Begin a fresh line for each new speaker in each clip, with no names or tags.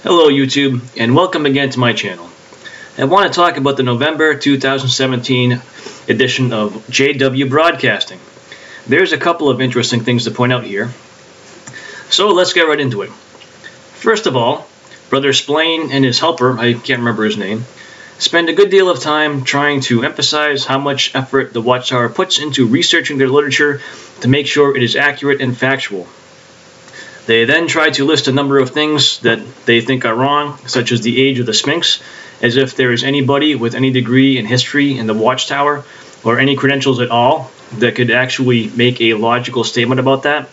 Hello YouTube, and welcome again to my channel. I want to talk about the November 2017 edition of JW Broadcasting. There's a couple of interesting things to point out here. So let's get right into it. First of all, Brother Splain and his helper, I can't remember his name, spend a good deal of time trying to emphasize how much effort the Watchtower puts into researching their literature to make sure it is accurate and factual. They then try to list a number of things that they think are wrong, such as the age of the Sphinx, as if there is anybody with any degree in history in the Watchtower, or any credentials at all, that could actually make a logical statement about that.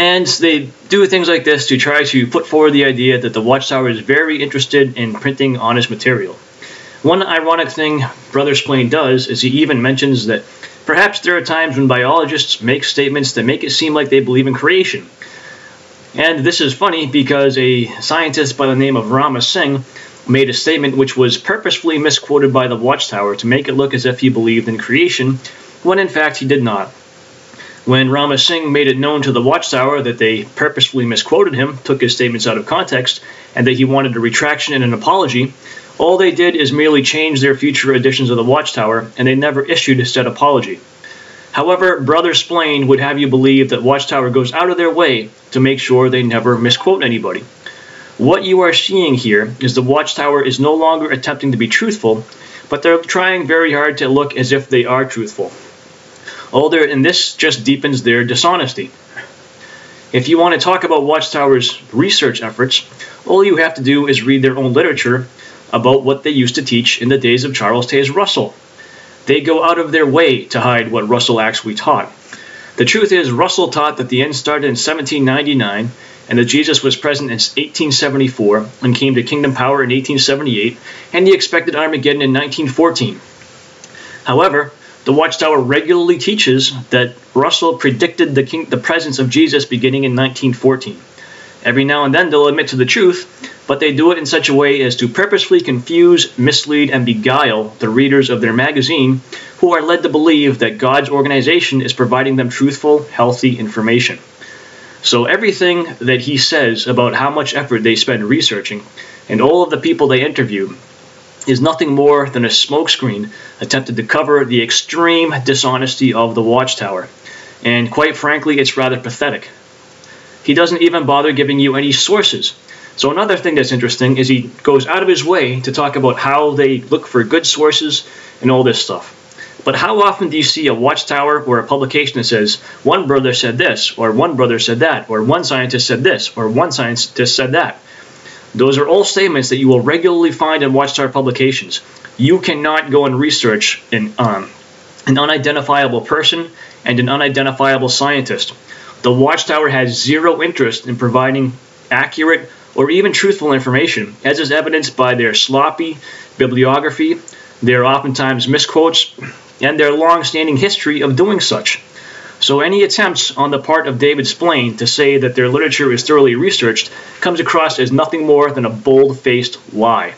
And they do things like this to try to put forward the idea that the Watchtower is very interested in printing honest material. One ironic thing Brother Splain does is he even mentions that perhaps there are times when biologists make statements that make it seem like they believe in creation. And this is funny because a scientist by the name of Rama Singh made a statement which was purposefully misquoted by the Watchtower to make it look as if he believed in creation, when in fact he did not. When Rama Singh made it known to the Watchtower that they purposefully misquoted him, took his statements out of context, and that he wanted a retraction and an apology, all they did is merely change their future editions of the Watchtower, and they never issued said apology. However, Brother Splain would have you believe that Watchtower goes out of their way to make sure they never misquote anybody. What you are seeing here is the Watchtower is no longer attempting to be truthful, but they're trying very hard to look as if they are truthful. And this just deepens their dishonesty. If you want to talk about Watchtower's research efforts, all you have to do is read their own literature about what they used to teach in the days of Charles Taze Russell. They go out of their way to hide what Russell actually taught. The truth is, Russell taught that the end started in 1799 and that Jesus was present in 1874 and came to kingdom power in 1878, and he expected Armageddon in 1914. However, the Watchtower regularly teaches that Russell predicted the presence of Jesus beginning in 1914. Every now and then they'll admit to the truth, but they do it in such a way as to purposefully confuse, mislead, and beguile the readers of their magazine, who are led to believe that God's organization is providing them truthful, healthy information. So everything that he says about how much effort they spend researching, and all of the people they interview, is nothing more than a smokescreen attempted to cover the extreme dishonesty of the Watchtower. And quite frankly, it's rather pathetic. He doesn't even bother giving you any sources. So another thing that's interesting is he goes out of his way to talk about how they look for good sources and all this stuff. But how often do you see a Watchtower or a publication that says, one brother said this, or one brother said that, or one scientist said this, or one scientist said that? Those are all statements that you will regularly find in Watchtower publications. You cannot go and research an unidentifiable person and an unidentifiable scientist. The Watchtower has zero interest in providing accurate or even truthful information, as is evidenced by their sloppy bibliography, their oftentimes misquotes, and their long-standing history of doing such. So any attempts on the part of David Splain to say that their literature is thoroughly researched comes across as nothing more than a bold-faced lie.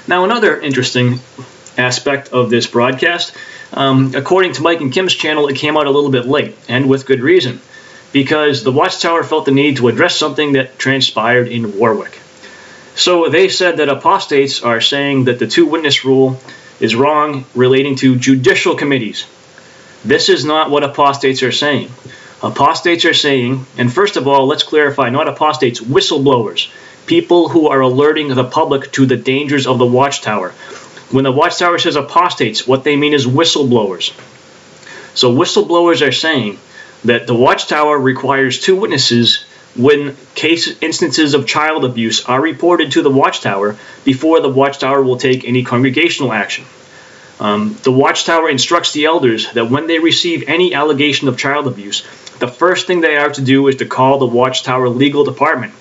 Now, another interesting aspect of this broadcast, according to Mike and Kim's channel, it came out a little bit late, and with good reason, because the Watchtower felt the need to address something that transpired in Warwick. So they said that apostates are saying that the two-witness rule is wrong relating to judicial committees. This is not what apostates are saying. Apostates are saying, and first of all, let's clarify, not apostates, whistleblowers, people who are alerting the public to the dangers of the Watchtower. When the Watchtower says apostates, what they mean is whistleblowers. So whistleblowers are saying that the Watchtower requires two witnesses when instances of child abuse are reported to the Watchtower before the Watchtower will take any congregational action. The Watchtower instructs the elders that when they receive any allegation of child abuse, the first thing they are to do is to call the Watchtower Legal Department.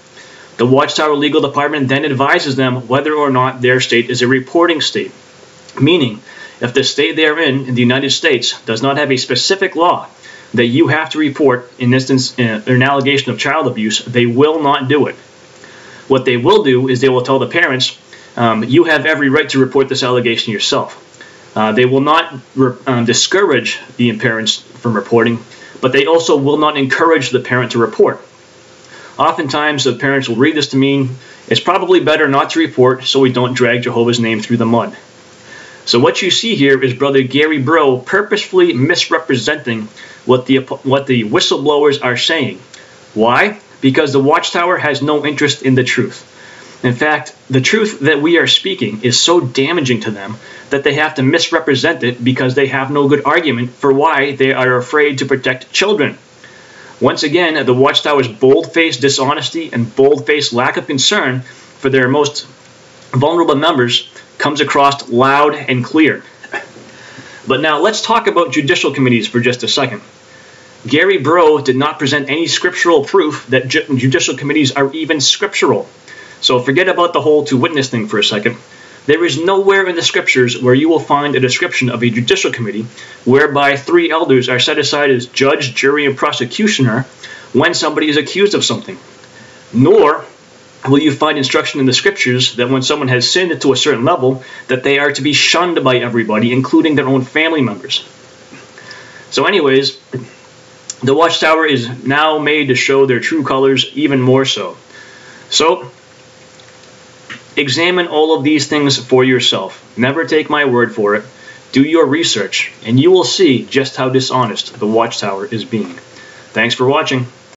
The Watchtower Legal Department then advises them whether or not their state is a reporting state, meaning if the state they are in the United States does not have a specific law that you have to report in an allegation of child abuse, they will not do it. What they will do is they will tell the parents, you have every right to report this allegation yourself. They will not discourage the parents from reporting, but they also will not encourage the parent to report. Oftentimes, the parents will read this to mean it's probably better not to report so we don't drag Jehovah's name through the mud. So what you see here is Brother Gary Bro purposefully misrepresenting what the whistleblowers are saying. Why? Because the Watchtower has no interest in the truth. In fact, the truth that we are speaking is so damaging to them that they have to misrepresent it because they have no good argument for why they are afraid to protect children. Once again, the Watchtower's bold-faced dishonesty and bold-faced lack of concern for their most vulnerable members comes across loud and clear. But now let's talk about judicial committees for just a second. Gary Bro did not present any scriptural proof that judicial committees are even scriptural. So forget about the whole to witness thing for a second. There is nowhere in the scriptures where you will find a description of a judicial committee whereby 3 elders are set aside as judge, jury, and prosecutioner when somebody is accused of something. Nor will you find instruction in the scriptures that when someone has sinned to a certain level, that they are to be shunned by everybody, including their own family members. So anyways, the Watchtower is now made to show their true colors even more so. So, examine all of these things for yourself. Never take my word for it. Do your research, and you will see just how dishonest the Watchtower is being. Thanks for watching.